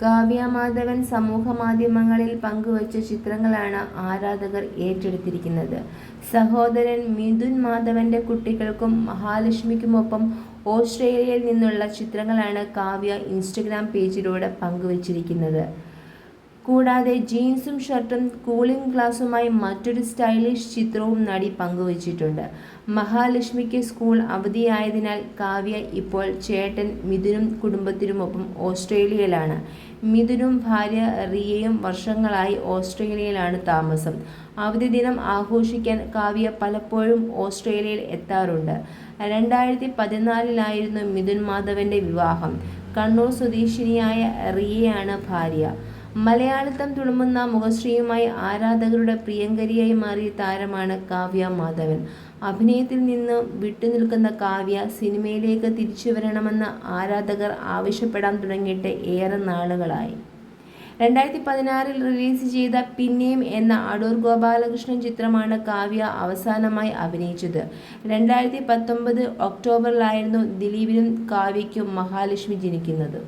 കാവ്യ മാധവൻ സമൂഹമാധ്യമങ്ങളിൽ പങ്കുവച്ച ചിത്രങ്ങളാണ് ആരാധകർ ഏറ്റെടുത്തിരിക്കുന്നത്. സഹോദരൻ മിഥുൻ മാധവന്റെ കുട്ടികൾക്കും മഹാലക്ഷ്മിക്കുമൊപ്പം ഓസ്ട്രേലിയയിൽ നിന്നുള്ള ചിത്രങ്ങളാണ് കാവ്യ ഇൻസ്റ്റഗ്രാം പേജിലൂടെ പങ്കുവച്ചിരിക്കുന്നത്. കൂടാതെ ജീൻസും ഷർട്ടും കൂളിംഗ് ഗ്ലാസുമായി മറ്റൊരു സ്റ്റൈലിഷ് ചിത്രവും നടി പങ്കുവച്ചിട്ടുണ്ട്. മഹാലക്ഷ്മിക്ക് സ്കൂൾ അവധിയായതിനാൽ കാവ്യ ഇപ്പോൾ ചേട്ടൻ മിഥുനും കുടുംബത്തിനുമൊപ്പം ഓസ്ട്രേലിയയിലാണ്. മിഥുനും ഭാര്യ റിയയും വർഷങ്ങളായി ഓസ്ട്രേലിയയിലാണ് താമസം. അവധി ദിനം ആഘോഷിക്കാൻ കാവ്യ പലപ്പോഴും ഓസ്ട്രേലിയയിൽ എത്താറുണ്ട്. 2014 മിഥുൻ മാധവന്റെ വിവാഹം. കണ്ണൂർ സ്വദേശിനിയായ റിയയാണ് ഭാര്യ. മലയാളിത്തം തുളുമ്പുന്ന മുഖശ്രീയുമായി ആരാധകരുടെ പ്രിയങ്കരിയായി മാറിയ താരമാണ് കാവ്യ മാധവൻ. അഭിനയത്തിൽ നിന്ന് വിട്ടുനിൽക്കുന്ന കാവ്യ സിനിമയിലേക്ക് തിരിച്ചുവരണമെന്ന് ആരാധകർ ആവശ്യപ്പെടാൻ തുടങ്ങിയിട്ട് ഏറെ നാളുകളായി. 2016 റിലീസ് ചെയ്ത പിന്നെയും എന്ന അടൂർ ഗോപാലകൃഷ്ണൻ ചിത്രമാണ് കാവ്യ അവസാനമായി അഭിനയിച്ചത്. 2019 ഒക്ടോബറിലായിരുന്നു ദിലീപിനും കാവ്യയ്ക്കും മഹാലക്ഷ്മി ജനിക്കുന്നത്.